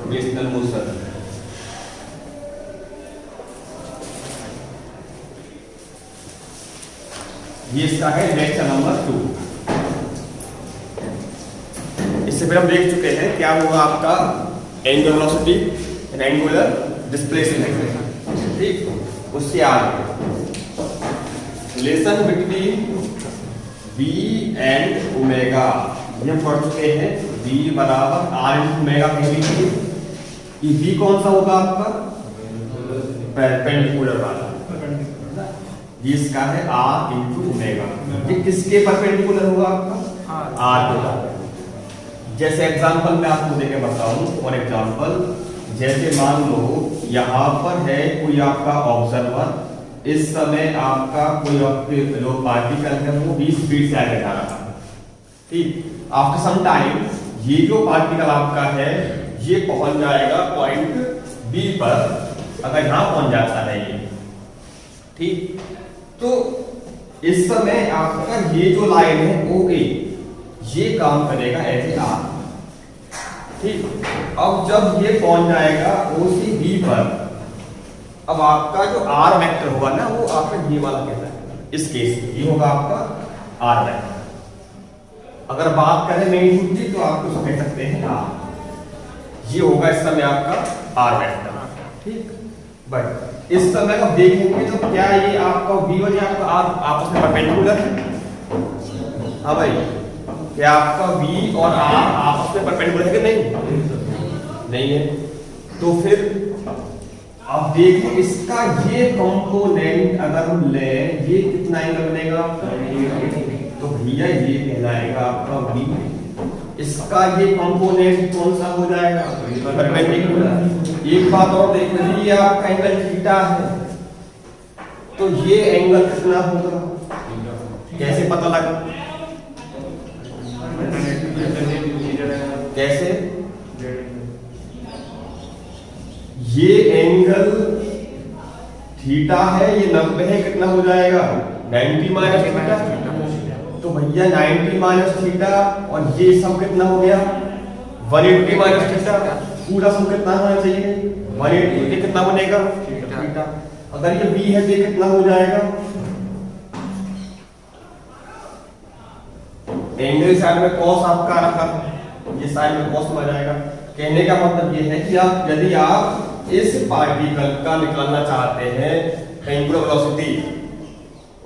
Rotational motion. ये इसका है लेक्चर नंबर 2। इससे फिर हम देख चुके हैं क्या होगा आपका angular velocity and angular displacement. ठीक, उससे आगे relation between v and omega ये हम पढ़ चुके हैं। v बराबर r इंटू ओमेगा कह लीजिए। ये v कौन सा होगा आपका परपेंडिकुलर वाला, ये इसका है r इंटू ओमेगा। ये किसके परपेंडिकुलर होगा आपका r के। जैसे एग्जांपल मैं आपको देके बताऊं, फॉर एग्जांपल जैसे मान लो यहाँ पर है कोई आपका ऑब्जर्वर, इस समय आपका कोई जो पार्टिकल है वो 20 स्पीड से आगे जा रहा है। ठीक, आफ्टर सम टाइम ये जो पार्टिकल आपका है ये पहुंच जाएगा पॉइंट बी पर, अगर यहां पहुंच जाता है ये। ठीक, तो इस समय आपका ये जो लाइन है ओ ए ये काम करेगा एज ए आर। ठीक, अब जब ये पहुंच जाएगा ओ सी बी पर, अब आपका जो आर वेक्टर होगा ना वो आपका ये वाला कहलाएगा। इस केस में ये होगा आपका आर वेक्टर। अगर बात करें मेन छुट्टी तो आप उसको कह सकते हैं आर। ये होगा इस समय आपका आर वेक्टर। ठीक, बट इस समय अब देखेंगे तो क्या ये आपका बी और आपका आर आपस में परपेंडिकुलर है? हाँ भाई, क्या आपका v और r आपस में परपेंडिकुलर है कि नहीं है। तो फिर अब देखो इसका ये कंपोनेंट अगर हम ले, ये कितना एंगल बनेगा तो भैया ये कहलाएगा आपका v। इसका ये कंपोनेंट कौन सा हो जाएगा परपेंडिकुलर। एक बात और देखो, ये आपका एंगल थीटा है तो ये एंगल कितना होगा, कैसे पता लगा? कैसे? ये एंगल थीटा है, ये 90 है, कितना हो जाएगा 90 माइनस थीटा। तो भैया 90 माइनस थीटा और ये सब कितना हो गया 180 माइनस थीटा। पूरा सब कितना होना चाहिए 180, कितना बनेगा थीटा। अगर ये b है तो ये कितना हो जाएगा, एंगल साइड में cos आपका रखा है, ये साइड में cos में आ जाएगा। कहने का मतलब ये है कि आप यदि आप इस पार्टिकल का निकालना चाहते हैं एंगुलर वेलोसिटी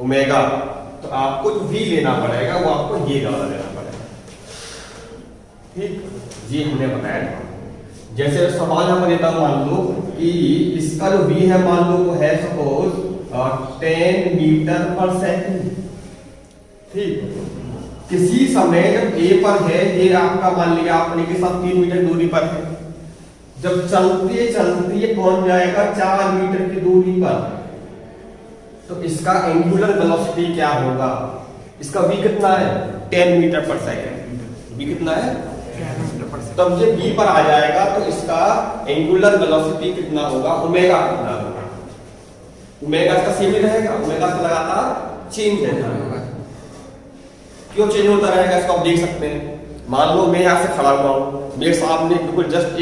ओमेगा, तो आपको जो v लेना पड़ेगा वो आपको ये वाला लेना पड़ेगा। ठीक, ये हमने बताया। जैसे सवाल हम देता मान लो कि इसका जो v है मान लो वो है सपोज 10 मीटर पर सेकंड। ठीक, किसी समय जब a पर है, ये आपका मान लिया आपने के साथ 3 मीटर दूरी पर है, जब चलते चलते ये पहुंच जाएगा 4 मीटर की दूरी पर, तो इसका एंगुलर वेलोसिटी क्या होगा? इसका v कितना है 10 मीटर पर सेकंड। v कितना है 10 मीटर पर सेकंड। तब ये v पर आ जाएगा तो इसका एंगुलर वेलोसिटी कितना होगा, ओमेगा कितना होगा। ओमेगा इसका सेम ही रहेगा, ओमेगा का लगातार चेंज होगा। क्यों चेंज होता रहेगा इसको आप देख सकते हैं। मान लो मैं यहाँ से खड़ा हुआ हूँ, मेरे सामने बिल्कुल जस्ट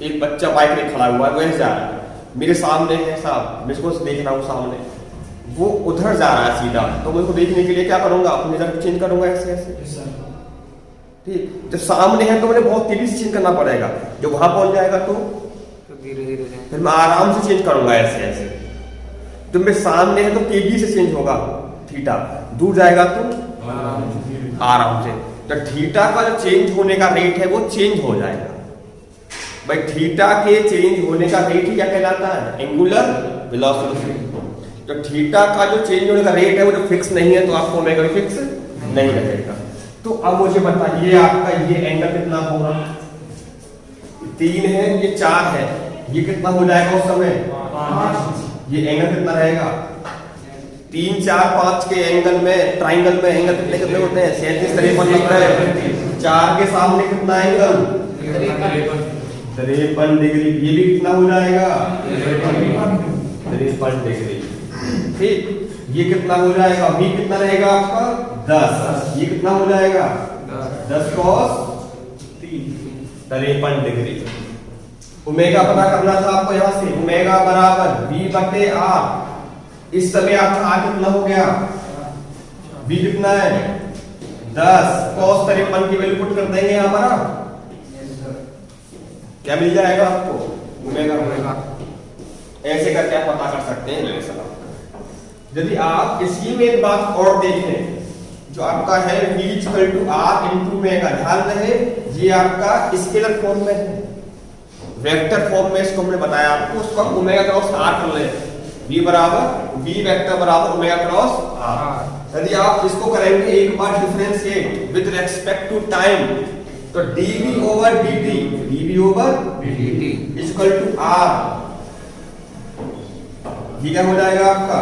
एक बच्चा बाइक में खड़ा हुआ है, वहीं जा रहा है, मेरे सामने है साहब, मैं इसको देख रहा हूँ सामने, वो उधर जा रहा है सीधा, तो मैं उसको देखने के लिए क्या करूंगा, अपनी जगह चेंज करूंगा ऐसे ऐसे। ठीक, जब सामने है तो मुझे बहुत तेजी से चेंज करना पड़ेगा, जब वहां पहुंच जाएगा तो धीरे धीरे फिर मैं आराम से चेंज करूंगा ऐसे ऐसे। जब मैं सामने है तो तेजी से चेंज होगा थीटा, दूर जाएगा तो आराम से। तो थीटा का जो चेंज होने का रेट है वो चेंज हो जाएगा। भाई थीटा के चेंज होने का रेट ही क्या कहलाता है, एंगुलर वेलोसिटी। तो थीटा का जो चेंज होने का रेट है वो जो फिक्स नहीं है, तो आपको ओमेगा भी फिक्स नहीं रहेगा। तो अब मुझे बताइए आपका ये एंगल कितना होगा, 3 है, ये 4 है, ये कितना हो जाएगा उस समय 5। ये एंगल कितना रहेगा 3, 4, 5 के एंगल में, ट्राइंगल में एंगल कितने कितने होते हैं 37, 53 होता है। 4 के सामने कितना एंगल 53 डिग्री, ये भी कितना हो जाएगा 53 डिग्री। ठीक, ये कितना हो जाएगा, भी कितना रहेगा आपका 10, ये कितना हो जाएगा 10 cos 53 डिग्री। ओमेगा पता करना था आपको, यहां से ओमेगा बराबर v/r। इस समय आपका r कितना हो गया, v कितना है 10, cos 53 की वैल्यू पुट कर देंगे यहां पर आप, क्या मिल जाएगा आपको, ओमेगा। ऐसे करके आप पता कर सकते हैं रिलेशन। यदि आप इसी में एक बात और देखें, जो आपका है v equal to r into omega, ध्यान रहे ये आपका स्केलर फॉर्म में है, वेक्टर फॉर्म में इसको हमने बताया आपको, उसको हम ओमेगा क्रॉस r कर ले, v बराबर v वेक्टर बराबर ओमेगा क्रॉस r। यदि आप इसको करेंगे एक बार differentiate with respect to time, तो dv over dt equal to r, ये क्या हो जाएगा आपका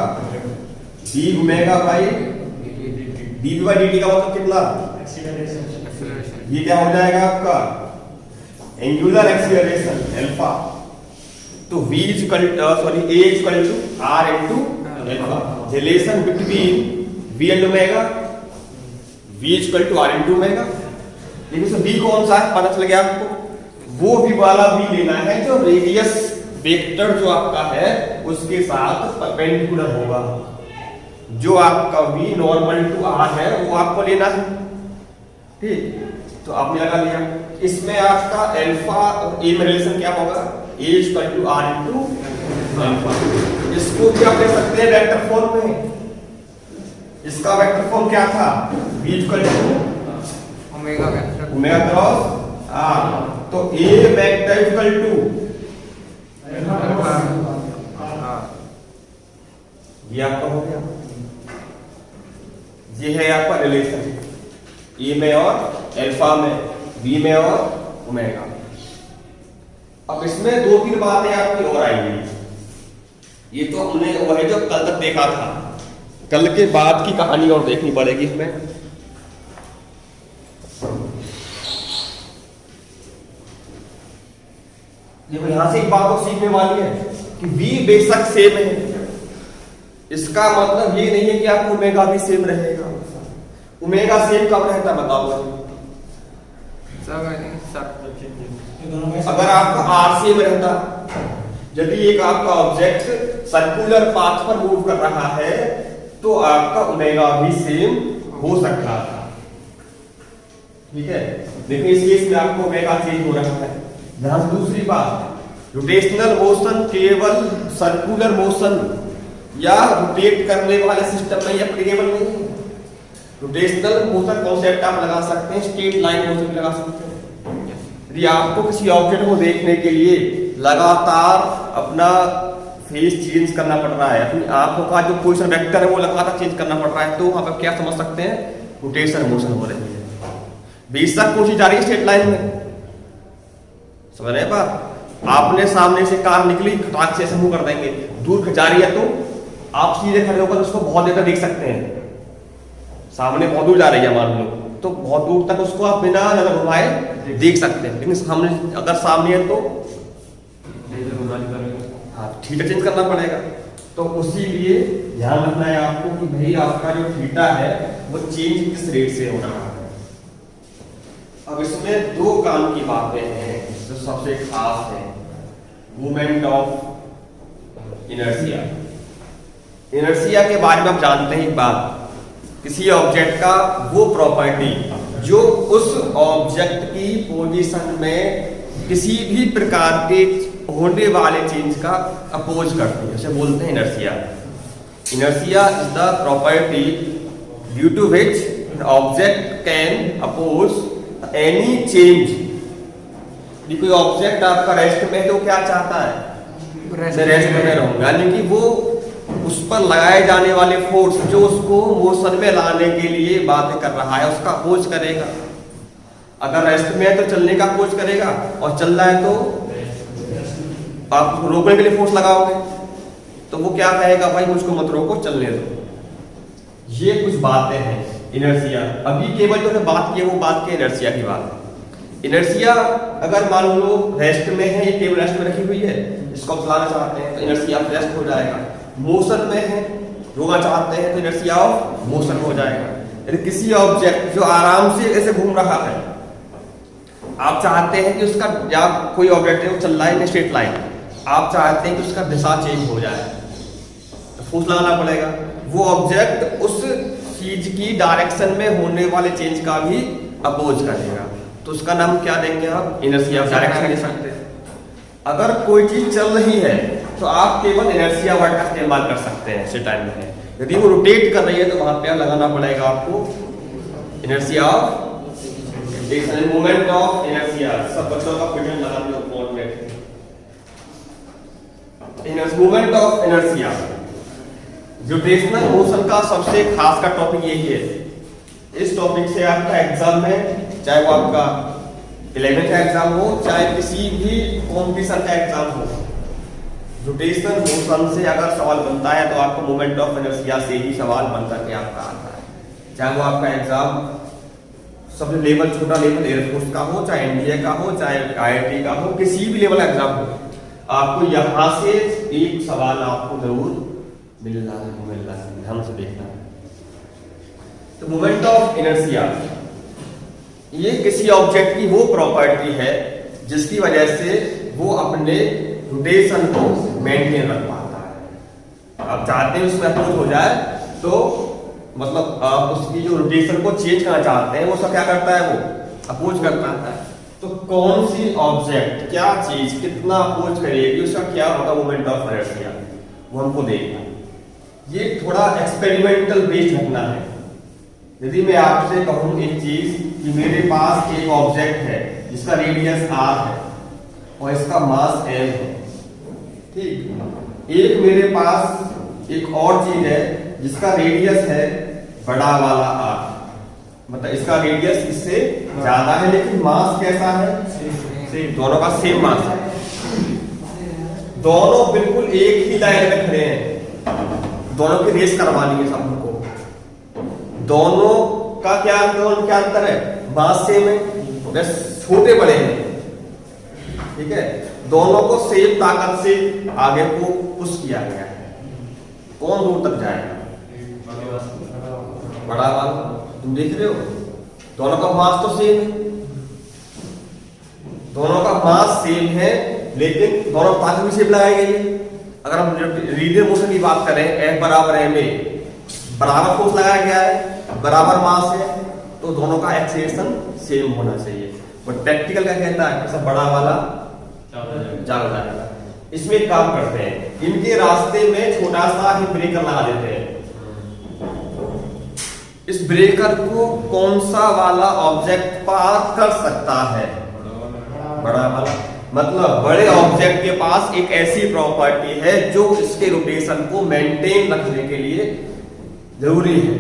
d omega by dv by dt का मतलब कितना, ये क्या हो जाएगा आपका एंगुलर एक्सीलरेशन अल्फा। तो v equal sorry a equal to r into alpha, relation between v and omega, v equal to r into omega. लेकिन इसमें v कौन सा है पता चल गया आपको, वो v वाला v लेना है जो रेडियस वेक्टर जो आपका है उसके साथ परपेंडिकुलर होगा। जो आपका v नॉर्मल टू r है वो आपको लेना है, ठीक। तो आपने लगा लिया, इसमें आपका अल्फा और a में रिलेशन क्या होगा, a equal to r into alpha. इसको भी आप ले सकते हैं वेक्टर फॉर्म में, इसका वेक्टर फॉर्म क्या था, v equal to omega cross r। तो a वेक्टर इक्वल टू ये आपका हो गया, ये है आपका रिलेशन ए में और अल्फा में, बी में और ओमेगा। अब इसमें दो तीन बातें आपकी और आएंगी, ये तो हमने वो है जो कल तक देखा था, कल के बाद की कहानी और देखनी पड़ेगी हमें। यहां से एक बात और सीखने वाली है कि v बेशक सेम है, इसका मतलब ये नहीं है कि आपको ओमेगा भी सेम रहेगा। ओमेगा सेम कब रहता बताओ, अगर आपका r सेम रहता, यदि एक आपका ऑब्जेक्ट सर्कुलर पाथ पर मूव कर रहा है तो आपका ओमेगा भी सेम हो सकता था, ठीक है। लेकिन इस केस में आपको ओमेगा चेंज हो रहा है। यहां से दूसरी बात, रोटेशनल मोशन केवल सर्कुलर मोशन या रोटेट करने वाले सिस्टम में एप्लीकेबल नहीं है। रोटेशनल मोशन कॉन्सेप्ट आप लगा सकते हैं, स्ट्रेट लाइन मोशन भी लगा सकते हैं। यदि आपको किसी ऑब्जेक्ट को देखने के लिए लगातार अपना फेस चेंज करना पड़ रहा है, अपनी आंखों का जो पोजीशन वेक्टर है वो लगातार चेंज करना पड़ रहा है, तो वहां पर क्या समझ सकते हैं, रोटेशनल मोशन हो रही है। बेशक कोशिश जा रही है स्ट्रेट लाइन में, समझ रहे हैं बात। आपने सामने से कार निकली, खटाक से ऐसे मुंह कर देंगे, दूर जा रही है तो आप सीधे खड़े होकर उसको बहुत देर तक देख सकते हैं। सामने बहुत दूर जा रही है मान लो, तो बहुत दूर तक उसको आप बिना नजर घुमाए देख सकते हैं। लेकिन सामने अगर सामने है तो हाँ थीटा चेंज करना पड़ेगा। तो उसी लिए ध्यान रखना है आपको कि भाई आपका जो थीटा है वो चेंज किस रेट से हो रहा है। अब इसमें दो काम की बातें हैं जो सबसे खास है, मूवमेंट ऑफ इनर्शिया। इनर्शिया के बारे में आप जानते हैं एक बात, किसी ऑब्जेक्ट का वो प्रॉपर्टी जो उस ऑब्जेक्ट की पोजीशन में किसी भी प्रकार के होने वाले चेंज का अपोज करती है, उसे बोलते हैं inertia. Inertia is the property due to which an object can oppose any change. कोई ऑब्जेक्ट आपका रेस्ट में तो क्या चाहता है, मैं रेस्ट में रहूंगा, यानी कि वो उस पर लगाए जाने वाले फोर्स जो उसको मोशन में लाने के लिए बातें कर रहा है उसका अपोज करेगा। अगर रेस्ट में है तो चलने का अपोज करेगा, और चल रहा है तो आप रोकने के लिए फोर्स लगाओगे, तो वो क्या कहेगा, भाई मुझको मत रोको, चलने दो। ये कुछ बातें हैं इनर्शिया। अभी केवल जो बात की वो बात की इनर्शिया की बात। इनर्शिया अगर मान लो रेस्ट में है, ये टेबल रेस्ट में रखी हुई है, इसको आप चलाना चाहते हैं तो इनर्शिया ऑफ रेस्ट हो जाएगा। मोशन में है, रोकना चाहते हैं तो इनर्शिया ऑफ मोशन हो जाएगा। यदि किसी ऑब्जेक्ट जो आराम से ऐसे घूम रहा है, आप चाहते हैं कि उसका, या कोई ऑब्जेक्ट है वो चल रहा है इन स्ट्रेट लाइन, आप चाहते हैं कि उसका दिशा चेंज हो जाए, तो फोर्स लगाना पड़ेगा। वो ऑब्जेक्ट उस चीज की डायरेक्शन में होने वाले चेंज का भी अपोज करेगा, तो उसका नाम क्या देंगे आप? इनर्शिया ऑफ डायरेक्शन दे सकते हैं। अगर कोई चीज चल रही है तो आप केवल इनर्शिया वर्ड का इस्तेमाल कर सकते हैं ऐसे टाइम में। यदि वो रोटेट कर रही है तो वहां पे लगाना पड़ेगा आपको inertia of moment of inertia. सब बच्चों का क्वेश्चन लगा दो बोर्ड में। Moment of inertia gravitational motion का सबसे खास का टॉपिक यही है। इस टॉपिक से आपका एग्जाम में, चाहे वो आपका 11th का एग्जाम हो, चाहे किसी भी कॉम्पिटिशन का एग्जाम हो, रोटेशनल मोशन से अगर सवाल बनता है तो आपको मोमेंट ऑफ इनर्शिया से ही सवाल बन करके आपका आता है। चाहे वो आपका एग्जाम सबसे लेवल, छोटा लेवल एयरफोर्स का हो, चाहे एनडीए का हो, चाहे आईआईटी का हो, किसी भी लेवल एग्जाम हो, आपको यहां से एक सवाल आपको जरूर मिल रहा है, ध्यान से देखना है। तो मोमेंट ऑफ इनर्शिया ये किसी ऑब्जेक्ट की वो प्रॉपर्टी है जिसकी वजह से वो अपने रोटेशन को मेंटेन रख पाता है। आप चाहते हैं उसमें अपोज हो जाए तो मतलब आप उसकी जो रोटेशन को चेंज करना चाहते हैं, वो सब क्या करता है? वो अपोज करता है। तो कौन सी ऑब्जेक्ट क्या चीज कितना अपोज करेगी, उसका क्या होगा मोमेंट ऑफ इनर्शिया, वो हमको देखना। ये थोड़ा एक्सपेरिमेंटल बेस्ड घटना है। यदि मैं आपसे कहूं एक चीज कि मेरे पास एक ऑब्जेक्ट है जिसका रेडियस r है और इसका मास m है, ठीक, एक मेरे पास एक और चीज है जिसका रेडियस है बड़ा वाला r, मतलब इसका रेडियस इससे ज्यादा है लेकिन मास कैसा है? सेम। दोनों का सेम मास है, दोनों बिल्कुल एक ही लाइन में खड़े हैं, दोनों की रेस करवानी है सबको। दोनों का क्या अंतर है? मास सेम है, बस छोटे बड़े हैं, ठीक है। दोनों को सेम ताकत से आगे को पुश किया गया है। कौन दूर तक जाएगा? बड़ा वाला। तुम देख रहे हो दोनों का मास तो सेम है, दोनों का मास सेम है लेकिन दोनों ताकत भी सेम लगाई गई है। अगर हम लीनियर मोशन की बात करें, F बराबर ma, बराबर फोर्स लगाया गया है, बराबर मास है, तो दोनों का एक्सेलरेशन सेम होना चाहिए। बट प्रैक्टिकल क्या कहता है? सब बड़ा वाला ज्यादा जाएगा। इसमें एक काम करते हैं, इनके रास्ते में छोटा सा ही ब्रेकर लगा देते हैं। इस ब्रेकर को कौन सा वाला ऑब्जेक्ट पार कर सकता है? बड़ा वाला। मतलब बड़े ऑब्जेक्ट के पास एक ऐसी प्रॉपर्टी है जो इसके रोटेशन को मेंटेन रखने के लिए जरूरी है।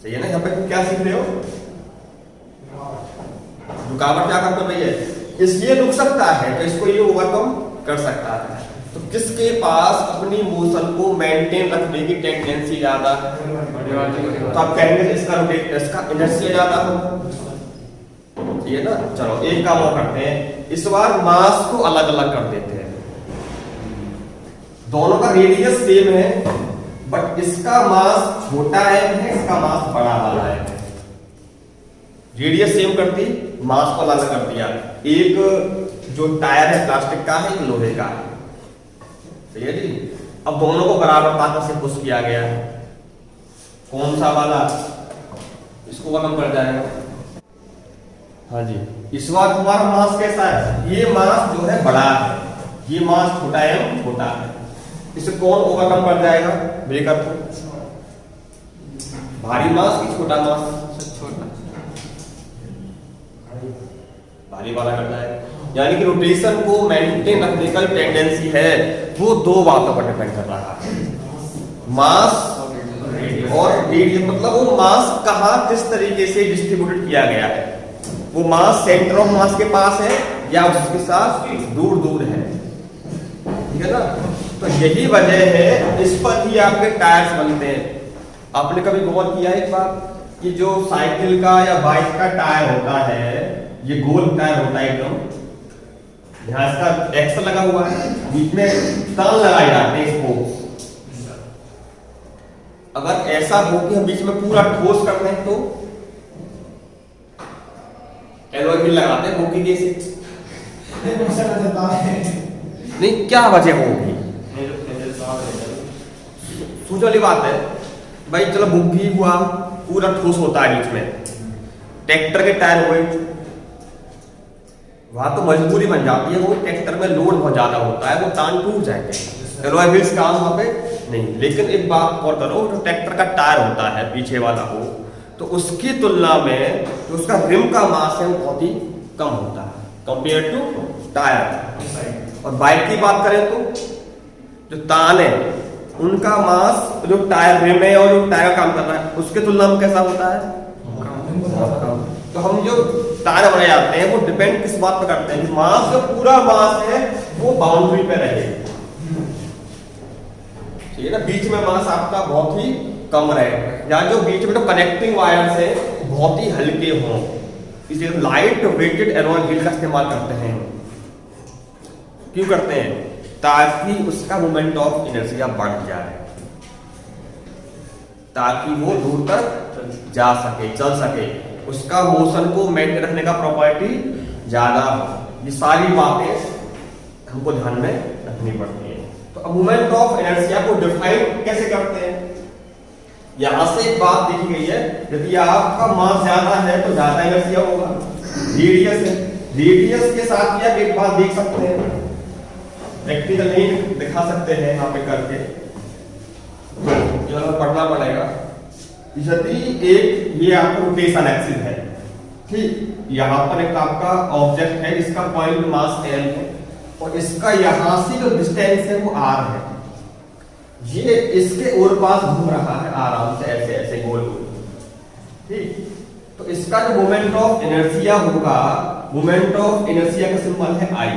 सही है ना? यहाँ पे क्या सीख रहे हो? रुकावट क्या करता है? इसलिए रुक सकता है तो इसको ये ओवरकम कर सकता है। तो किसके पास अपनी मोशन को मेंटेन रखने की टेंडेंसी ज्यादा है? तो आप कहेंगे इसका इनर्शिया ज्यादा होगा, ये ना। चलो एक काम और करते हैं, इस बार मास को अलग अलग कर देते हैं। दोनों का रेडियस सेम है बट इसका मास छोटा है, इसका मास बड़ा वाला है। रेडियस सेम कर दी, मास को अलग कर दिया। एक जो टायर है प्लास्टिक का है, एक लोहे का है, सही है जी। अब दोनों को बराबर ताकत से पुश किया गया है। कौन सा वाला इसको कम कर जाएगा? हाँ जी। इस बार हमारा मास कैसा है? ये मास जो है बड़ा है, ये मास छोटा है, छोटा है। इसे कौन ओवरकम कर जाएगा? ब्रेकर को। भारी मास की छोटा मास? छोटा, भारी वाला कर जाएगा। यानी कि रोटेशन को मेंटेन रखने का टेंडेंसी है वो दो बातों पर डिपेंड कर रहा है, मास और रेडियस। मतलब वो मास कहाँ किस तरीके से डिस्ट्रीब्यूटेड किया गया है, वो मास सेंटर ऑफ मास के पास है या उसके साथ दूर दूर है, ठीक है ना। तो यही वजह है, इस पर ही आपके टायर्स बनते हैं। आपने कभी गौर किया है एक बात कि जो साइकिल का या बाइक का टायर होता है, ये गोल टायर होता है एकदम, यहाँ इसका एक्सल लगा हुआ है, बीच में तान लगाए जाते हैं स्पोक्स। अगर ऐसा हो कि हम बीच में पूरा ठोस कर दें तो एलॉय व्हील लगाते हैं बुकी के से नहीं, क्या वजह होगी? सोच वाली बात है भाई। चलो बुग्गी हुआ, पूरा ठोस होता है बीच में, ट्रैक्टर के टायर हुए, वहां तो मजबूरी बन जाती है, वो ट्रैक्टर में लोड बहुत ज्यादा होता है, वो टान टूट जाएंगे, एलॉय व्हील्स काम वहां पे नहीं। लेकिन एक बात और करो, जो ट्रैक्टर का टायर होता है पीछे वाला हो, तो उसकी तुलना में जो उसका रिम का मास है वो बहुत ही कम होता है कंपेयर टू टायर। और बाइक की बात करें तो जो तान है उनका मास, जो टायर रिम है और जो टायर काम कर रहा है उसके तुलना में कैसा होता है? तो हम जो टायर बनाए जाते हैं वो डिपेंड किस बात पर करते हैं कि मास, जो पूरा मास है वो बाउंड्री पे रहे, ठीक है ना, बीच में मास आपका बहुत ही कम रहे, या जो बीच में तो कनेक्टिंग वायर्स है बहुत ही हल्के हों, इसलिए लाइट वेटेड एलॉय व्हील का इस्तेमाल करते हैं। क्यों करते हैं? ताकि उसका मोमेंट ऑफ इनर्शिया बढ़ जाए, ताकि वो दूर तक जा सके, चल सके, उसका मोशन को मेंटेन रखने का प्रॉपर्टी ज्यादा हो। ये सारी बातें हमको ध्यान में रखनी पड़ती है। तो अब मोमेंट ऑफ इनर्शिया को डिफाइन कैसे करते हैं? यहां से एक बात देखी गई है, यदि आपका मास ज्यादा है तो ज्यादा इनर्शिया होगा, रेडियस है, रेडियस के साथ भी आप एक बात देख सकते हैं, प्रैक्टिकल नहीं दिखा सकते हैं यहाँ पे करके, तो पढ़ना पड़ेगा। यदि एक ये आपका रोटेशन एक्सिस है, ठीक, यहाँ पर एक आपका ऑब्जेक्ट है जिसका पॉइंट मास m है और इसका यहां से जो डिस्टेंस है वो r है, ये इसके ओर पास घूम रहा है आराम से, ऐसे ऐसे गोल गोल, ठीक। तो इसका जो मोमेंट ऑफ इनर्शिया होगा, मोमेंट ऑफ इनर्शिया का सिंबल है I,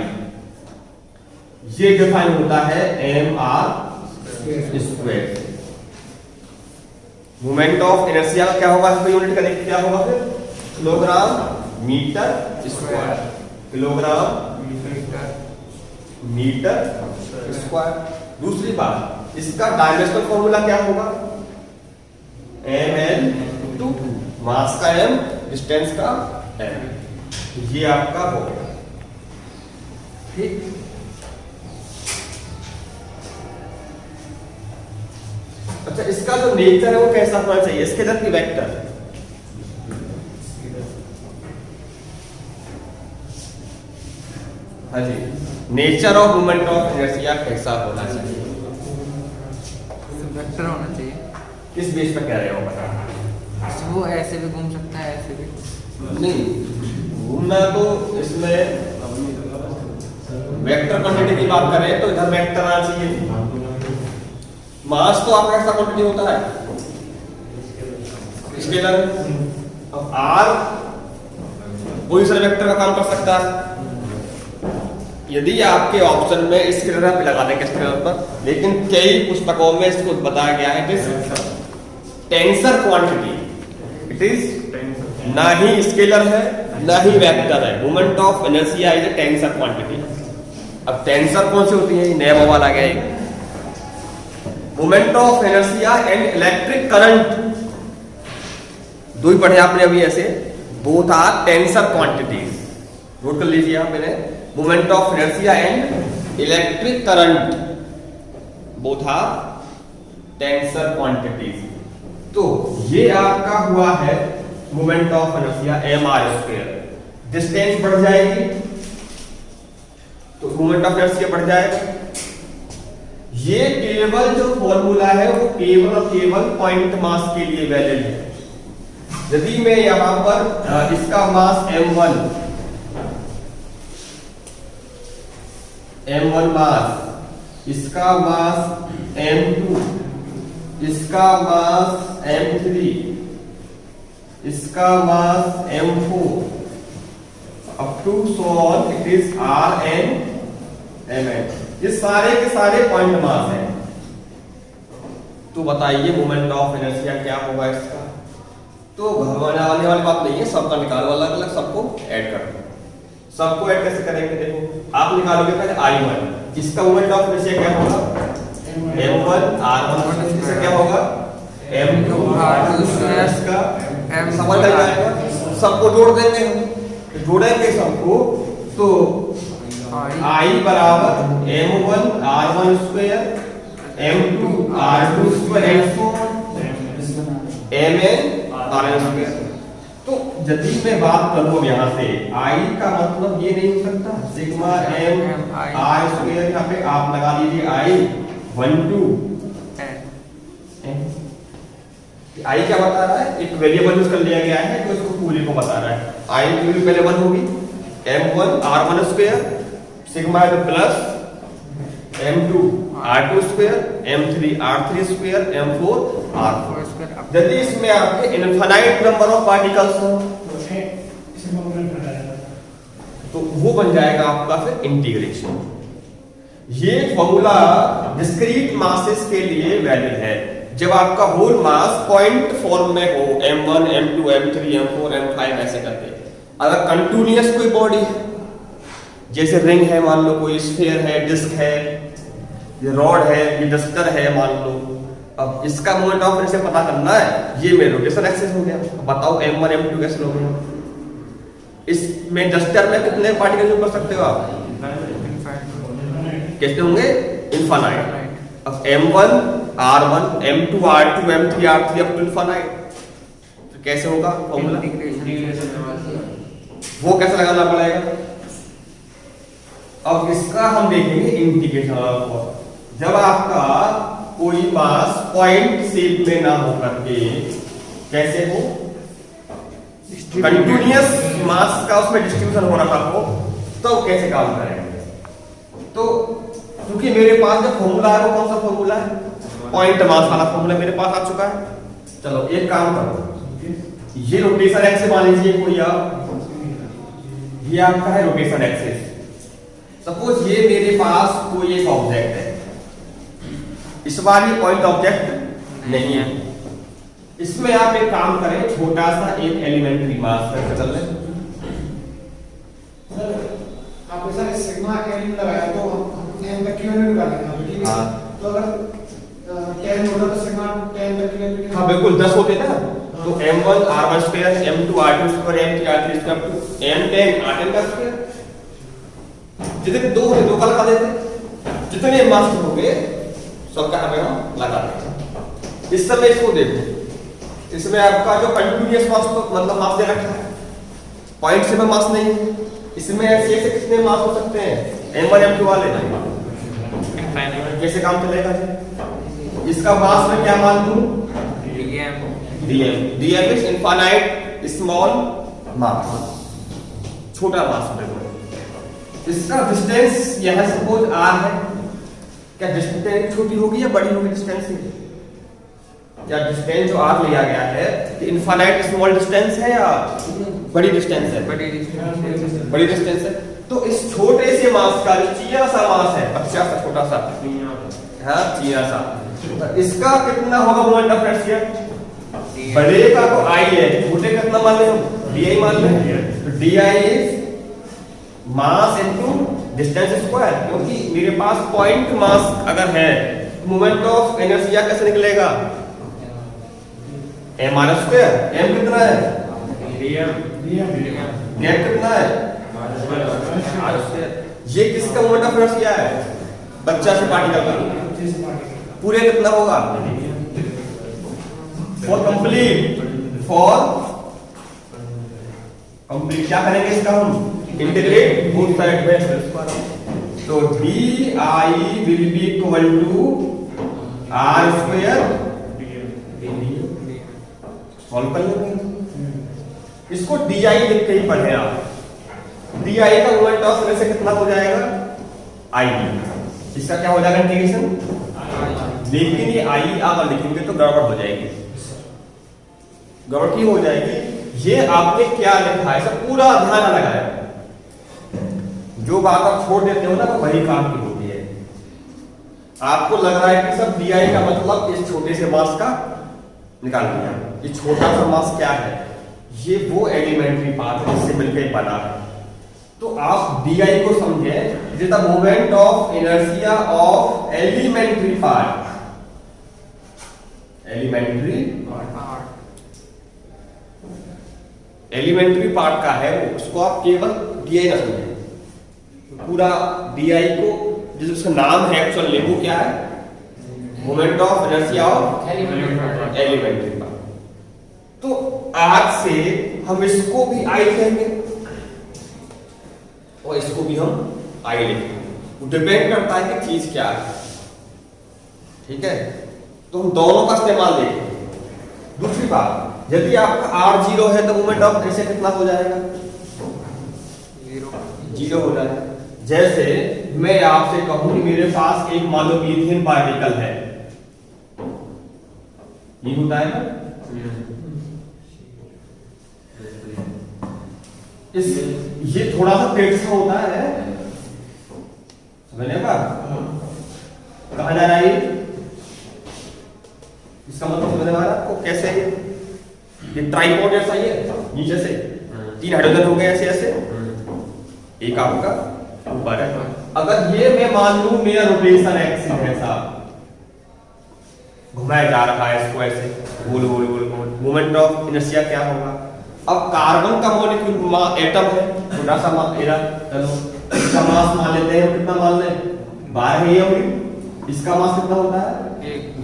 ये डिफाइन होता है mr²। मोमेंट ऑफ इनर्शिया का क्या होगा, इसका यूनिट का देखिए क्या होगा फिर, kilogram metre square, kilogram metre square. दूसरी बात, इसका डायमेंशनल फॉर्मूला क्या होगा, ml/2, मास का m, डिस्टेंस का m, ये आपका होगा, ठीक। अच्छा, इसका जो नेचर है वो कैसा होना चाहिए, स्केलर की वेक्टर? हाँ जी, nature of moment of inertia कैसा होना चाहिए? वेक्टर होना चाहिए। किस बेस पे कह रहे हो बता? वो ऐसे भी घूम सकता है, ऐसे भी नहीं, घूमना तो इसमें वेक्टर क्वांटिटी की बात करें तो इधर वेक्टर आना चाहिए। मास तो आपका ऐसा क्वांटिटी होता है स्केलर, अब r कोई सा वेक्टर का काम कर सकता है। यदि आपके ऑप्शन में स्केलर आप लगा देंगे स्केलर पर, लेकिन कई पुस्तकों में इसको बताया गया है कि टेंसर क्वांटिटी, इट इज ना ही स्केलर है ना ही वेक्टर है, moment of inertia is a tensor quantity. अब टेंसर कौन सी होती है, नया मोबाइल आ गया है, moment of inertia and electric current, दो ही पढ़े आपने अभी ऐसे, both are tensor quantities, note कर लीजिए आप मैंने, moment of inertia and electric current both are tensor quantities. तो ये आपका हुआ है moment of inertia mr²। Distance बढ़ जाएगी तो मोमेंट ऑफ इनर्शिया बढ़ जाएगा। ये केवल जो फॉर्मूला है वो केवल और केवल पॉइंट मास के लिए वैलिड है। यदि मैं यहां पर इसका मास m1 मास, इसका मास m2, इसका मास m3, इसका mass m4 up to so on it is rn mn, ये सारे के सारे पॉइंट मास हैं। तो बताइए मोमेंट ऑफ इनर्शिया क्या होगा इसका? तो घबराने वाली बात नहीं है, सबका निकालो अलग अलग, सबको ऐड कर दो। सबको ऐड कैसे करेंगे, देखो आप निकालोगे पहले I1, इसका मोमेंट ऑफ इनर्शिया क्या होगा m1 r1, इसका क्या होगा m2 r2, इसका m समझ आ जाएगा, सबको जोड़ देंगे हम, तो जोड़ेंगे सबको तो I बराबर m1 r1 square m2 r2 square mn rn square. तो यदि मैं बात करूं यहाँ से I का मतलब ये नहीं हो सकता सिग्मा m r स्क्वायर, यहाँ पे आप लगा लीजिए I 1 2 I क्या बता रहा है, एक वेरिएबल यूज कर लिया गया है जो इसको पूरे को बता रहा है। I की वैल्यू पहले 1 होगी m1 r1 square sigma plus m2 r2 square m3 r3 square m4 r4 square. यदि इसमें आपके इनफाइनाइट नंबर ऑफ पार्टिकल्स हो तो वो बन जाएगा आपका फिर इंटीग्रेशन। ये फॉर्मूला डिस्क्रीट मासेस के लिए वैलिड है। जब आपका होल मास पॉइंट फॉर्म में हो m1 m2 m3 m4 m5 ऐसे करके, अगर कंटिन्यूअस कोई बॉडी है जैसे रिंग है, मान लो कोई स्फीयर है, डिस्क है, ये रॉड है, ये डस्टर है मान लो, अब इसका मोमेंट ऑफ इनर्शिया पता करना है। ये मेरे रोटेशन एक्सिस हो गया, बताओ m1 m2 कैसे लोगे? इसमें डस्टर में कितने पार्टिकल यूज कर सकते हो आप? कैसे होंगे? इनफाइनाइट। अब m1 r1 m2 r2 m3 r3 up to infinite, तो कैसे होगा फॉर्मूला? वो कैसे लगाना पड़ेगा? अब इसका हम देखेंगे इंटीग्रेशन। जब आपका कोई मास पॉइंट शेप में ना हो करके कैसे हो, कंटिन्यूअस मास का उसमें डिस्ट्रीब्यूशन हो रहा हो, तो कैसे काम करेंगे? तो क्योंकि मेरे पास जो फॉर्मूला है वो कौन सा फॉर्मूला है? पॉइंट मास वाला फॉर्मूला मेरे पास आ चुका है। चलो एक काम करो, ये रोटेशन एक्सिस मान लीजिए कोई आप, ये आपका है रोटेशन एक्सिस। सपोज ये मेरे पास कोई एक ऑब्जेक्ट है, इस बार ये पॉइंट ऑब्जेक्ट नहीं है, इसमें आप एक काम करें, छोटा सा एक एलिमेंट्री मास करके चल रहे। सर आपने सर सिग्मा n लगाया तो n तक की वैल्यू निकालेंगे, ठीक है? तो अगर 10 होता तो सिग्मा 10 तक की वैल्यू, हाँ बिल्कुल 10 होते ना, तो m1 r1 square m2 r2 square m3 r3 square to m10 r10 का स्क्वायर। जितने दो होते दो का लगा देते, जितने मास हो गए सबका हमें हम लगा देते। इस समय इसको देखो, इसमें आपका जो कंटिन्यूअस मास तो मतलब मास दे रखा है, पॉइंट से में मास नहीं है, इसमें ऐसे ऐसे कितने मास हो सकते हैं? m1 m2 वाले कैसे काम चलेगा जी? इसका मास में क्या मान लूं? dm is infinite small mass, छोटा मास है। इसका डिस्टेंस यहां सपोज r है, क्या डिस्टेंस छोटी होगी या बड़ी होगी डिस्टेंस से? क्या डिस्टेंस जो r लिया गया है इनफाइनाइट स्मॉल डिस्टेंस है या बड़ी डिस्टेंस है? बड़ी डिस्टेंस है। तो इस छोटे से मास का जो चीरा सा मास है, अच्छा सा छोटा सा, हाँ चीरा सा, इसका कितना होगा मोमेंट ऑफ इनर्शिया? बड़े का तो I है, छोटे का कितना मान ले हम? di मान ले। तो di is mass into distance square, क्योंकि मेरे पास पॉइंट मास अगर है मोमेंट ऑफ इनर्शिया कैसे निकलेगा? m r square. m कितना है? गैप कितना है? r square. ये किसका मोमेंट ऑफ इनर्शिया है? बच्चा से पार्टिकल का। पूरे कितना होगा? फॉर कंप्लीट क्या करेंगे इसका हम? इंटीग्रेट बोथ साइड में। तो di will be equal to r square, solve कर लेंगे इसको। di लिख के ही पढ़े आप, di का मोमेंट ऑफ इनर्शिया कितना हो जाएगा? I। इसका क्या हो जाएगा इंटीग्रेशन? लेकिन ये I आप लिखेंगे तो गड़बड़ हो जाएगी, गड़बड़ की हो जाएगी। ये आपने क्या लिखा है सब पूरा ध्यान लगाया, जो बात आप छोड़ देते हो ना वो वही काम की होती है। आपको लग रहा है कि सब di का मतलब इस छोटे से मास का निकाल दिया। ये छोटा सा मास क्या है? ये वो एलिमेंट्री पार्ट है जिससे मिलकर बना है। तो आप di को समझे it is the moment of inertia of elementary part, elementary elementary part का है वो, उसको आप केवल डीआई ना समझें, पूरा डीआई को जिस उसका नाम है एक्चुअल लेबू क्या है, moment of inertia of elementary part. तो आज से हम इसको भी आई कहेंगे और इसको भी हम आई लिखेंगे, डिपेंड करता है कि चीज क्या है। ठीक है, तो हम दोनों का इस्तेमाल देखेंगे। दूसरी बात, यदि आपका R 0 है तो मोमेंट ऑफ इनर्शिया कितना हो जाएगा, 0 हो जाएगा। जैसे मैं आपसे कहूं कि मेरे पास एक मान लो मीथेन पार्टिकल है, ये होता है ना, ये थोड़ा सा पेट सा होता है, समझने का कहा जा रहा है, इसका मतलब समझने वाला आपको कैसे है, ये ट्राइपॉड जैसा ही है, नीचे से 3 हाइड्रोजन हो गए ऐसे ऐसे, एक आपका ऊपर है। अगर ये मैं मान लूं मेरा रोटेशन एक्सिस है साहब, घुमाया जा रहा है इसको ऐसे गोल गोल गोल गोल, मोमेंट ऑफ इनर्शिया क्या होगा। अब कार्बन का मॉलिक्यूल एटम है, छोटा सा चलो इसका मास मान लेते हैं, कितना मान लें 12 AMU, इसका मास कितना होता है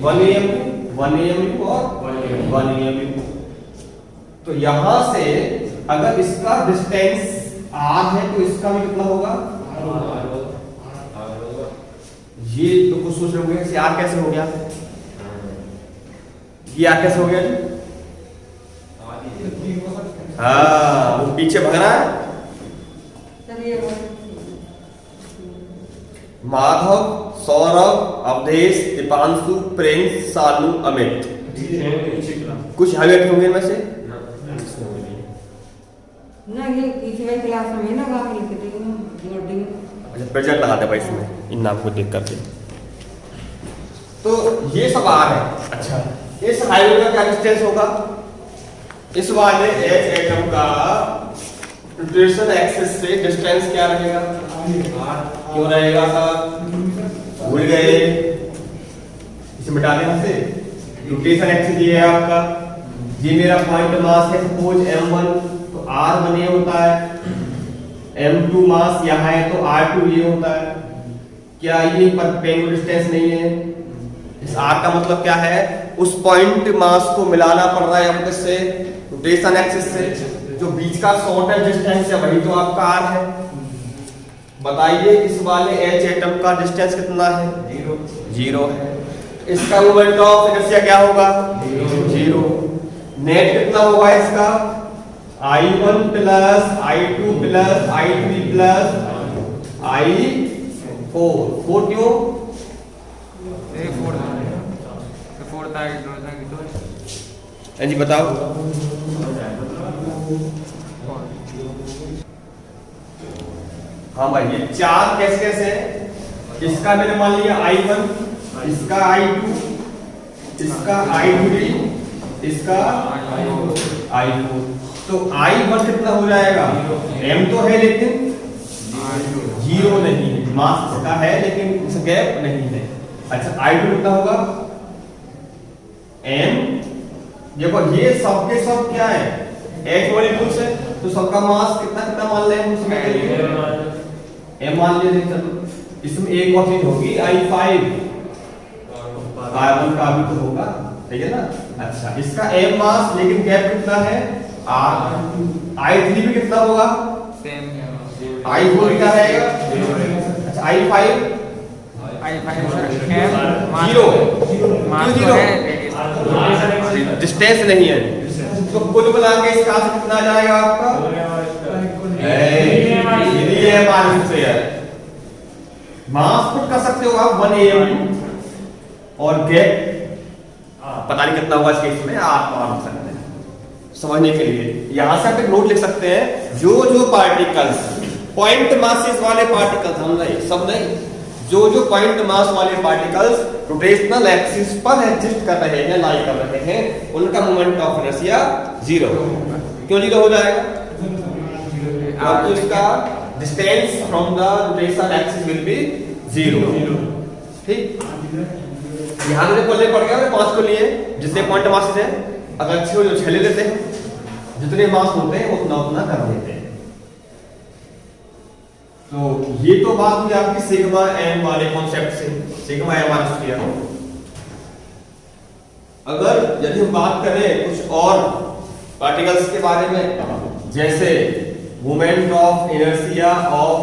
1 AMU, 1 AMU और 1 AMU। तो यहां से अगर इसका डिस्टेंस r है तो इसका भी कितना होगा, ये तो कुछ सोच रहे होंगे कि r कैसे हो गया, ये r कैसे हो गया जी, हाँ वो पीछे भग रहा है। माधव, सौरभ, अवधेश, दीपांशु, प्रिंस, सानू, अमित, कुछ हाईलाइट होंगे इनमें से ना, ये पिछले क्लास में ना वहाँ लिख देंगे जोड़ देंगे। अच्छा प्रेजेंट लगा दे भाई इसमें इन नाम को देख करके। तो ये सब आ है। अच्छा इस हाईवे का क्या डिस्टेंस होगा, इस वाले एच एटम का रोटेशन एक्सिस से डिस्टेंस क्या रहेगा, क्यों रहेगा साहब, भूल गए, इसे मिटा देना से। रोटेशन एक्सिस ये है आपका, ये मेरा पॉइंट मास है सपोज m1, तो r1 ये होता है, m2 मास यहाँ है तो r2 ये होता है। क्या ये परपेंडिकुलर डिस्टेंस नहीं है, इस r का मतलब क्या है, उस पॉइंट मास को मिलाना पड़ रहा है हमको से रोटेशन एक्सिस से, जो बीच का शॉर्टेस्ट डिस्टेंस है वही तो आपका r है। बताइए इस वाले H एटम का डिस्टेंस कितना है, 0 है। इसका मोमेंट ऑफ इनर्शिया क्या होगा, 0। नेट कितना होगा इसका, I1 plus I2 plus I3 plus I4, 4 क्यों, जी बताओ। हाँ भाई ये 4 कैसे कैसे है, इसका मैंने मान लिया I1, इसका I2, इसका I3, इसका I4। तो I1 कितना हो जाएगा, M तो है लेकिन 0 नहीं है, मास इसका है लेकिन इस गैप नहीं है। अच्छा I2 कितना होगा, M, देखो ये सबके सब क्या है H मॉलिक्यूल्स है, तो सबका मास कितना कितना मान लें उसमें के लिए, M मान लीजिए। चलो इसमें एक और चीज होगी I5, कार्बन का भी तो होगा, ठीक है ना। अच्छा इसका M मास लेकिन गैप कितना है R, I3 भी कितना होगा सेम, I4 क्या रहेगा, अच्छा I5 0, डिस्टेंस नहीं है, तो कुल मिला के इसका कितना जाएगा आपका, ये मास पुट कर सकते हो आप 1 AMU और गैप पता नहीं कितना होगा इस केस में, आप मान सकते हैं समझने के लिए। यहां से आप एक नोट लिख सकते हैं, जो जो पार्टिकल्स पॉइंट मासेस वाले पार्टिकल्स, हम नहीं सब नहीं, जो जो पॉइंट मास वाले पार्टिकल्स रोटेशनल एक्सिस पर एग्जिस्ट कर रहे हैं, लाई कर रहे हैं, उनका मोमेंट ऑफ इनर्शिया 0। क्यों 0 हो जाएगा, क्योंकि इसका distance from the rotational axis will be 0। ठीक, यहां मुझे पढ़ने पड़ गया 5 को लिए जितने पॉइंट मासेस है, अगर अच्छे हो तो 6 ले लेते हैं, जितने मास होते हैं उतना उतना कर देते हैं। तो ये तो बात हुई आपकी सिग्मा एम वाले कॉन्सेप्ट से, सिग्मा एम आर स्क्वायर। अगर यदि हम बात करें कुछ और पार्टिकल्स के बारे में, जैसे moment of inertia of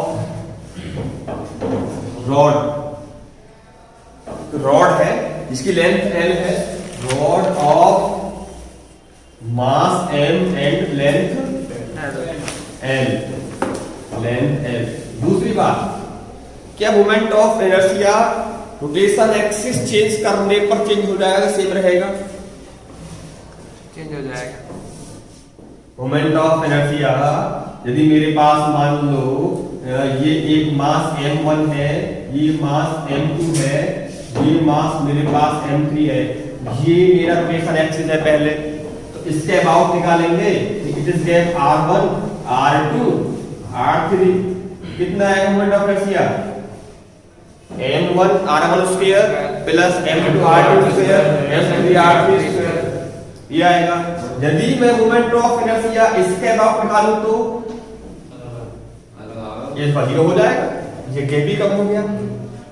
rod है जिसकी लेंथ L है, rod of mass M and length L। दूसरी बात, क्या moment of inertia rotation axis change करने पर चेंज हो जाएगा, सेम रहेगा? चेंज हो जाएगा। मोमेंट ऑफ इनर्शिया यदि मेरे पास मान लो ये एक मास m1 है, ये मास m2 है, ये मास मेरे पास m3 है, ये मेरा रोटेशन एक्सिस है पहले, तो इसके अबाउट निकालेंगे, it is get r1 r2 r3। कितना है moment of inertia? m1 r1 square plus m2 r2 square m3 r3 square, ये आएगा। यदि मैं मोमेंट ऑफ इनर्शिया इसके अबाउट निकालूं तो ये 0 हो जाएगा, ये गैप भी कम हो गया।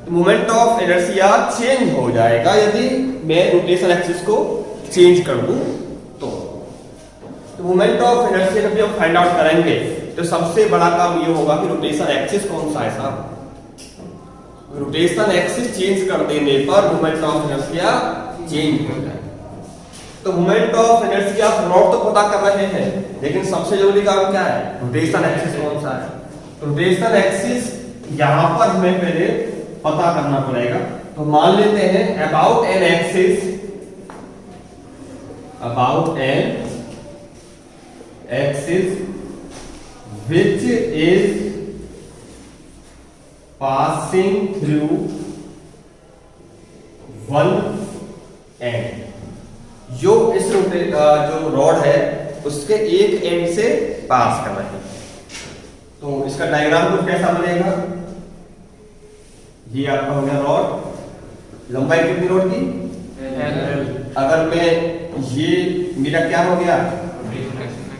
तो मोमेंट ऑफ इनर्शिया चेंज हो जाएगा यदि मैं रोटेशन एक्सिस को चेंज कर दूं तो मोमेंट ऑफ इनर्शिया जब हम फाइंड आउट करेंगे तो सबसे बड़ा काम ये होगा कि रोटेशन एक्सिस कौन सा है साहब। रोटेशन एक्सिस चेंज कर देने पर मोमेंट ऑफ इनर्शिया चेंज हो जाएगा। तो मोमेंट ऑफ इनर्शिया रॉड तो पता कर रहे हैं, लेकिन सबसे जरूरी काम क्या है? रोटेशन एक्सिस कौन सा है। रोटेशन एक्सिस यहां पर हमें पहले पता करना पड़ेगा। तो मान लेते हैं about an axis which is passing through one end, जो इस जो रॉड है उसके एक एंड से पास कर रहे हैं। तो इसका डायग्राम कुछ कैसा बनेगा? ये आपका हो गया रॉड, लंबाई कितनी रॉड की? अगर मैं ये मेरा क्या हो गया,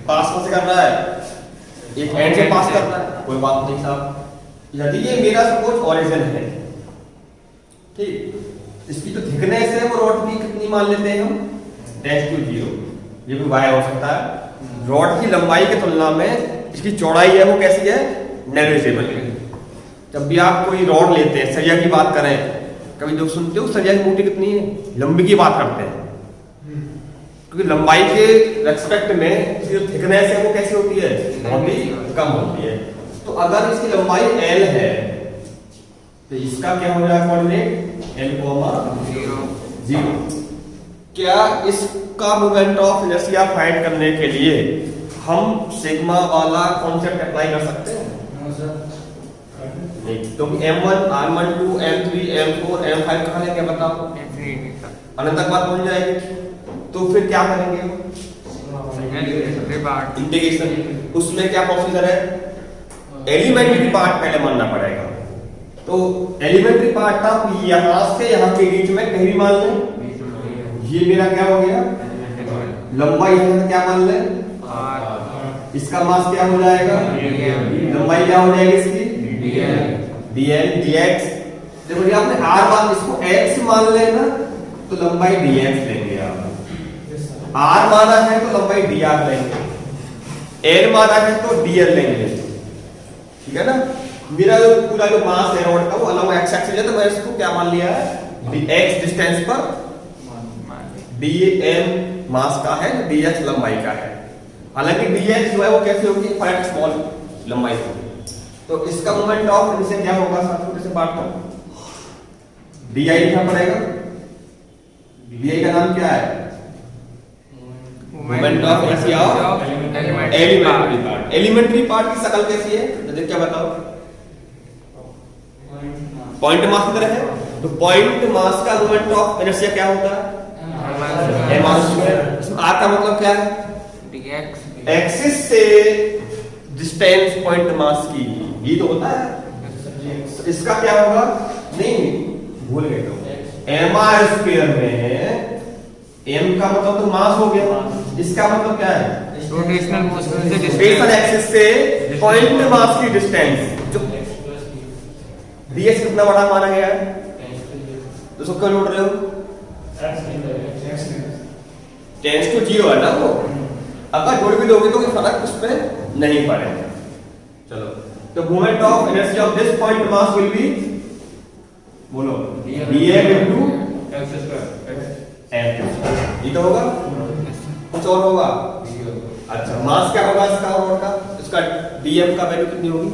पास से कर रहा है, एक एंड से पास कर रहा है, कोई बात नहीं साहब। यदि ये मेरा सपोज ओरिजिन है, ठीक, इसकी तो थिकनेस है वो रॉड की कितनी मान लेते हैं हम, -0, ये भी y हो सकता है। रॉड की लंबाई की तुलना में इसकी चौड़ाई है वो कैसी है? नेग्लिजिबल है। जब भी आप कोई रॉड लेते हैं, सरिया की बात करें, कभी जो सुनते हो सरिया की मोटी कितनी है, लंबी की बात करते हैं, क्योंकि लंबाई के रेस्पेक्ट में इसकी जो थिकनेस है वो कैसी होती है? बहुत ही कम होती है। तो अगर इसकी लंबाई L है तो इसका क्या हो जाएगा कोऑर्डिनेट? L, 0। क्या इसका मोमेंट ऑफ इनर्शिया फाइंड करने के लिए हम सिग्मा वाला कॉन्सेप्ट अप्लाई कर सकते हैं? नहीं, तो m1 r12 m3 m4 m5 कहां लेंगे बताओ? अनंत तक बात पहुंच जाएगी। तो फिर क्या करेंगे? इंटीग्रेशन। उसमें क्या प्रोसीजर है? एलिमेंट्री पार्ट पहले मानना पड़ेगा। तो एलिमेंट्री पार्ट आप यहां से यहां के बीच में कहीं भी मान लें, ये मेरा क्या हो गया? लंबाई है, क्या मान लें? इसका मास क्या हो जाएगा? लंबाई क्या हो जाएगी इसकी? dl dx। देखो ये आपने r मान, इसको x मान लेना तो लंबाई dx लेंगे आप, r माना है तो लंबाई dr लेंगे, l माना है तो dl लेंगे, ठीक है ना। मेरा जो पूरा जो मास है रॉड का वो अलग x एक्सिस है, तो मैं इसको क्या मान लिया है? x डिस्टेंस पर dm मास का है, dx लंबाई का है। हालांकि dx जो है वो कैसे होगी? फाइव स्मॉल लंबाई होगी। तो इसका मोमेंट ऑफ इनसे क्या होगा? साथ में से बात करो, di लिखना पड़ेगा। di का नाम क्या है? Moment of inertia of elementary part. Elementary part की शक्ल कैसी है? तो क्या बताओ? पॉइंट मास की तरह है। तो पॉइंट मास का मोमेंट ऑफ इनर्शिया क्या होता है? m r square. इसमें r का मतलब क्या है? dx। एक्सिस से डिस्टेंस पॉइंट मास की, ये तो होता है। तो इसका क्या होगा? नहीं भूल गए तो m r स्क्वायर में m का मतलब तो मास हो गया, इसका मतलब क्या है? रोटेशनल मोशन से रोटेशन एक्सिस से पॉइंट मास की डिस्टेंस जो ds कितना बड़ा माना गया है, तो उसको क्यों जोड़ रहे हो? टेंस टू 0 है ना वो, अगर जोड़ भी दोगे तो कोई फर्क उस पे नहीं पड़ेगा। चलो, तो moment of inertia of this point mass will be, बोलो, dm into m, ये तो होगा, कुछ और होगा? अच्छा, मास क्या होगा इसका और का? इसका dm का वैल्यू कितनी होगी?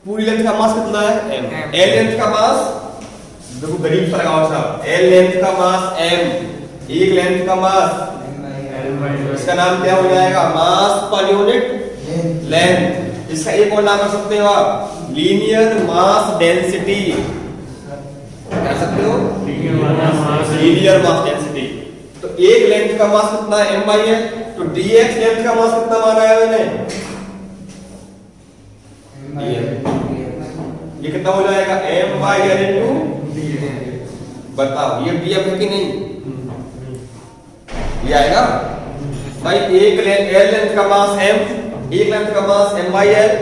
पूरी लेंथ का मास कितना है? m। l लेंथ का मास, देखो गरीब सा लगाओ साहब, l लेंथ का मास m, एक लेंथ का मास, इसका नाम क्या हो जाएगा? मास पर यूनिट लेंथ। इसका एक और नाम कर सकते हो आप, लीनियर मास डेंसिटी, कह सकते हो लीनियर मास डेंसिटी। तो एक लेंथ का मास कितना है? m/l। तो dx लेंथ का मास कितना माना है मैंने? ये कितना हो जाएगा? m/l into, बताओ ये dm है कि नहीं? ये आएगा भाई, एक l लेंथ का मास m, एक लेंथ का मास m/l,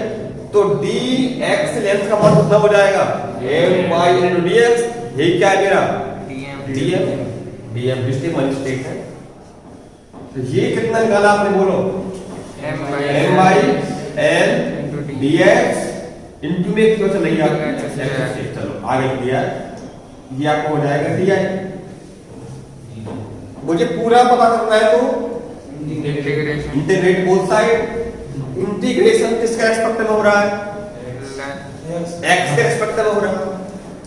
तो dx लेंथ का मास कितना हो जाएगा? m/l into dx। यही क्या है मेरा? dm डिस्टिंग स्टेट है। तो ये कितना निकाला आपने, बोलो? m/l dx इनटू में क्यों चल रही है? चलो आगे दिया, ये आपको हो जाएगा di। मुझे पूरा पता करना है तो इंटीग्रेट बोथ साइड। इंटीग्रेशन किसके रेस्पेक्ट में हो रहा है? x के रेस्पेक्ट में हो रहा है।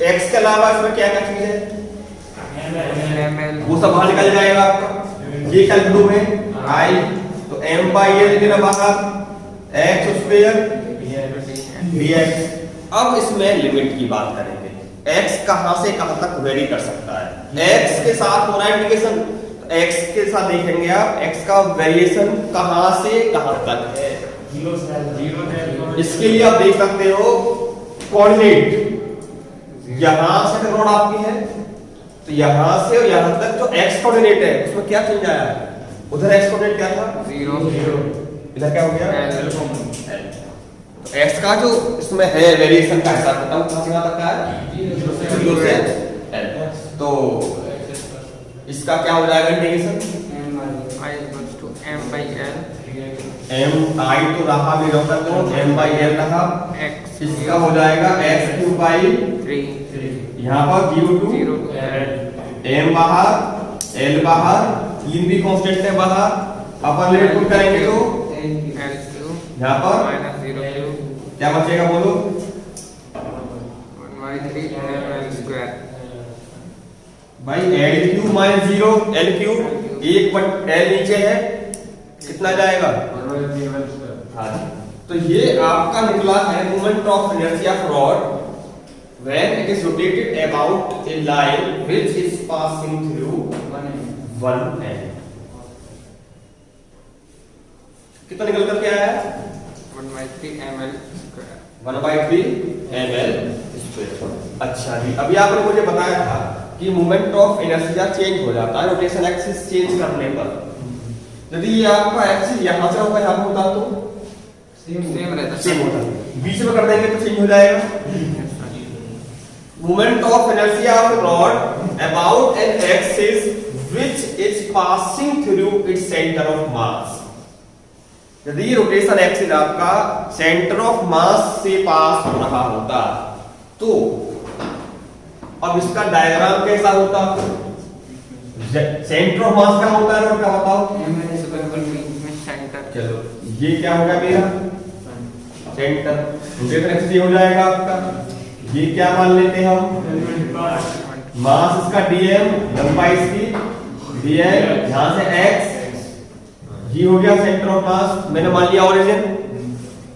x के अलावा इसमें क्या क्या चीज है वो सब बाहर निकल जाएगा आपका। ये कैलकुलेट में i, तो m/l मेरा बाहर, x स्क्वायर dx। अब इसमें लिमिट की बात करेंगे, x कहां से कहां तक वेरी कर सकता है। x के साथ हो रहा है इंटीग्रेशन, तो x के साथ देखेंगे आप x का वेरिएशन कहां से कहां तक है। इसके लिए आप देख सकते हो कोऑर्डिनेट, यहां से रोड आपकी है, तो यहां से और यहां तक जो x कोऑर्डिनेट है उसमें क्या चेंज आया है? उधर x कोऑर्डिनेट क्या था? 0, इधर क्या हो गया? तो x का जो इसमें है वेरिएशन का हिसाब बताओ कहां से कहां तक का है? 0 से l। तो इसका क्या हो जाएगा इंटीग्रेशन? m i तो रहा मेरा तो m/l रहा, इसका हो जाएगा x3/3। यहाँ पर 0 to m बाहर, l बाहर, 3 भी कांस्टेंट है बाहर, अपर लिमिट पुट करेंगे तो यहाँ पर क्या बचेगा बोलो? 1/3 भाई l³ माइनस 0 l³, एक बट l नीचे है, कितना जाएगा? हाँ, तो ये आपका निकला है moment of inertia of rod when it is rotated about A line which is passing through 1 कितना निकल कर के आया? 1/3 ml स्क्वायर। 1/3 ml square. अच्छा जी, अभी आपने मुझे बताया था कि मोमेंट ऑफ इनर्शिया चेंज हो जाता है रोटेशन एक्सिस चेंज करने पर। यदि ये आपका एक्सिस यहां से होगा यहां पे होता तो सेम रहता, सेम होता, बीच में कर देंगे तो चेंज हो जाएगा। Moment of inertia of rod about an axis which is passing through its centre of mass. यदि रोटेशन एक्सिस आपका सेंटर ऑफ मास से पास हो रहा होता तो अब इसका डायग्राम कैसा होता? सेंटर ऑफ मास क्या होता है रॉड का बताओ? चलो ये क्या होगा मेरा सेंटर, रोटेशन एक्सिस हो जाएगा आपका। ये क्या मान लेते हैं हम? मास इसका dm, लंबाई इसकी dl, यहां से x, ये हो गया सेंटर ऑफ मास। मैंने मान लिया ओरिजिन,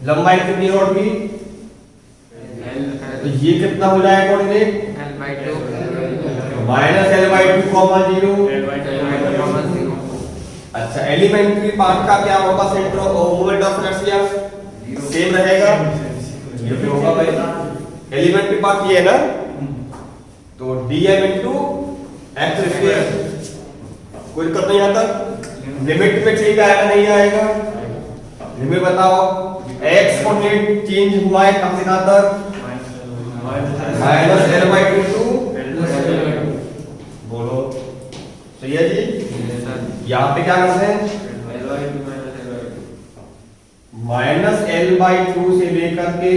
लंबाई कितनी रॉड की? तो ये कितना हो जाएगा कोऑर्डिनेट? -l/2, -0। अच्छा, एलिमेंट्री पार्ट का क्या होगा? Centre of moment of inertia same रहेगा, ये भी होगा भाई। एलिमेंट्री पार्ट ये है ना, तो dm into एक्स स्क्वायर। कोई दिक्कत नहीं आता। लिमिट में चेंज आएगा नहीं आएगा? लिमिट बताओ। एक्स कोऑर्डिनेट चेंज हुआ है कहां से कहां तक? -l/2 टू बोलो सही है जी। यहाँ पे क्या करते हैं? -l/2 से लेकर के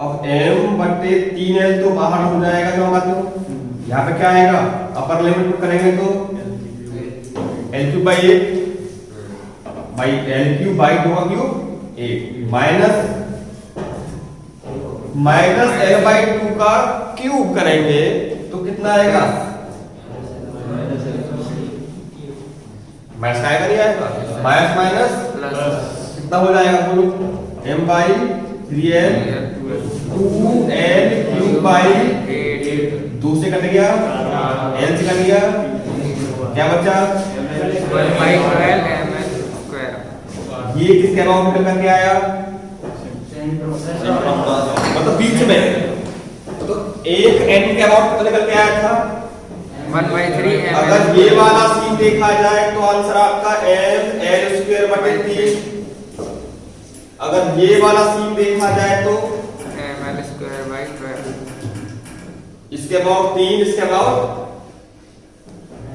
अब m/3l तो बाहर हो जाएगा जो होगा। तो यहाँ पे क्या आएगा? अपर लिमिट पुट करेंगे तो l3/8 by l3 by 2 cube 8 minus l/2 का क्यूब करेंगे तो कितना आएगा? माइनस आएगा नहीं आएगा? माइनस माइनस कितना हो जाएगा? बोलो m/3l 2l/8 2 से कट गया, l से कट गया, क्या बचा? 1/12 ml स्क्वायर। ये किसके अबाउट निकल करके आया? मतलब बीच में तो एक n के अबाउट निकल के आया था 1/3 ml। अगर ये वाला सीन देखा जाए तो आंसर आपका ml²/3। अगर ये वाला सीन देखा जाए तो ml²/12। इसके अबाउट 3, इसके अबाउट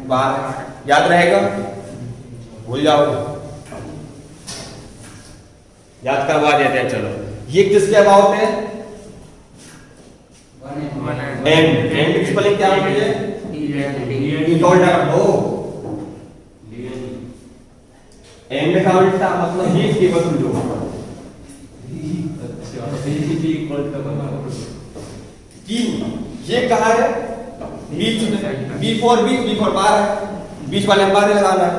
12। याद रहेगा? भूल जाओगे? याद करवा देते हैं। चलो ये किसके अबाउट है? एंड की स्पेलिंग क्या होती है? एंड का उल्टा मतलब ये इसके बदल दो। ये कहा है? बीच में B4 B4 बाहर है, बीच वाले बाहर लगाना है।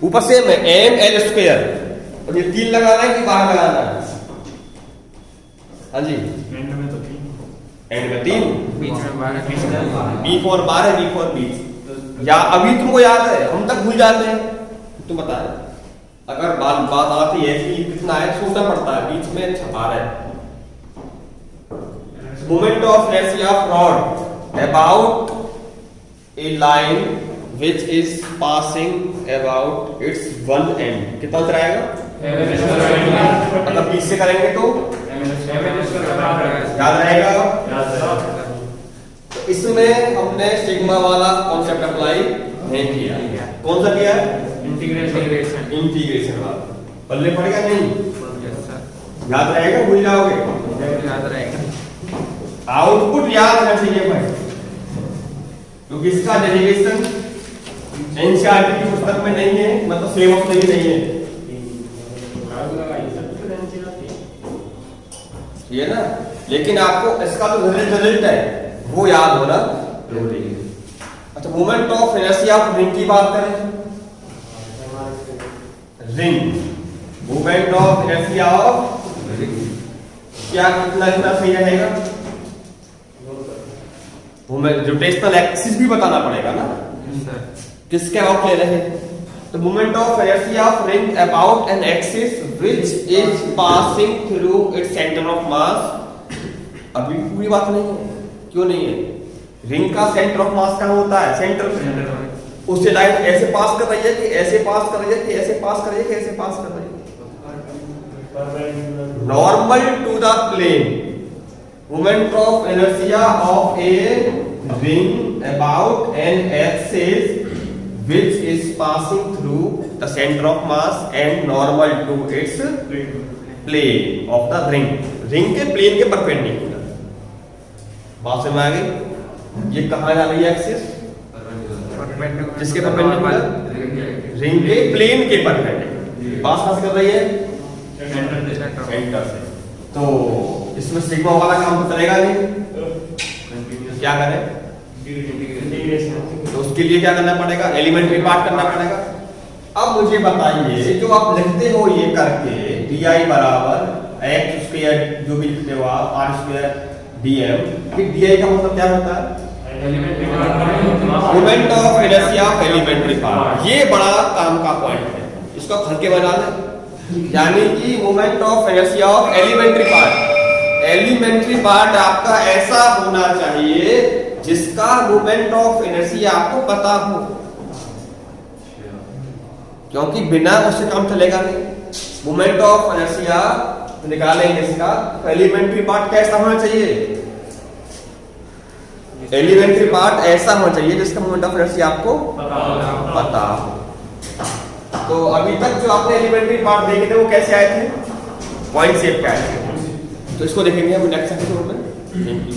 ऊपर से में ml² और ये 3 लगाना है कि बाहर लगाना है? हाँ जी एंड में 3 बीच में 12। B4 बाहर है, B4 बीच। या अभी तुमको याद है? हम तक भूल जाते हैं। तुम बता अगर बात आती है कि कितना है सोचना पड़ता है। बीच में छपा रहा है moment of inertia of rod about a line which is passing about its one end। कितना उतर आएगा? अगर बीच से करेंगे तो याद रहेगा? तो इसमें हमने सिग्मा वाला कॉन्सेप्ट अप्लाई नहीं किया। कौन सा किया है? इंटीग्रेशन वाला। पल्ले पड़ेगा नहीं? याद रहेगा? भूल जाओगे? याद रहेगा। आउटपुट याद रहना चाहिए भाई, क्योंकि इसका डेरिवेशन एनसीईआरटी की पुस्तक में नहीं है, मतलब सिलेबस में भी नहीं है। ये ना, लेकिन आपको इसका जो रिजल्ट है वो याद होना जरूरी है। अच्छा, moment of inertia of ring की बात करें। Ring moment of inertia of क्या कितना सही रहेगा? रोटेशनल एक्सिस भी बताना पड़ेगा ना, किसके अबाउट ले रहे हैं? तो moment of inertia of ring about an axis which is passing through its centre of mass. अभी पूरी बात नहीं है। क्यों नहीं है? रिंग का सेंटर ऑफ मास कहां होता है? सेंटर। उससे लाइन ऐसे पास कर रही है कि ऐसे पास कर रही है कि ऐसे पास कर रही है कि ऐसे पास कर रही है? Normal to the plane. Moment of inertia of a ring about an axis which is passing through the center of mass and normal to its plane of the ring। Ring के प्लेन के perpendicular. बात समझ आ गई? ये कहां जा रही है एक्सिस? जिसके परपेंडिकुलर? रिंग के प्लेन के परपेंडिकुलर। पास कहां से कर रही है? सेंटर से। तो इसमें सिग्मा वाला काम तो चलेगा नहीं। क्या करें? तो उसके लिए क्या करना पड़ेगा? एलिमेंट्री पार्ट करना पड़ेगा। अब मुझे बताइए, जो आप लिखते हो ये करके di बराबर एक्स स्क्वायर, जो भी लिखते हो आप आर स्क्वायर dm, फिर di का मतलब क्या होता है? Moment of inertia of elementary part. ये बड़ा काम का पॉइंट है, इसको हल के बना लें। यानी कि moment of inertia of elementary part. Elementary part आपका ऐसा होना चाहिए जिसका मोमेंट ऑफ इनर्शिया आपको पता हो, क्योंकि बिना उससे काम चलेगा नहीं। मोमेंट ऑफ इनर्शिया निकालेंगे इसका, एलिमेंट्री पार्ट कैसा होना चाहिए? एलिमेंट्री पार्ट ऐसा होना चाहिए जिसका मोमेंट ऑफ इनर्शिया आपको पता हो। तो अभी तक जो आपने एलिमेंट्री पार्ट देखे थे वो कैसे आए थे? पॉइंट शेप के आए थे। तो इसको देखेंगे हम नेक्स्ट एपिसोड में। Thank you.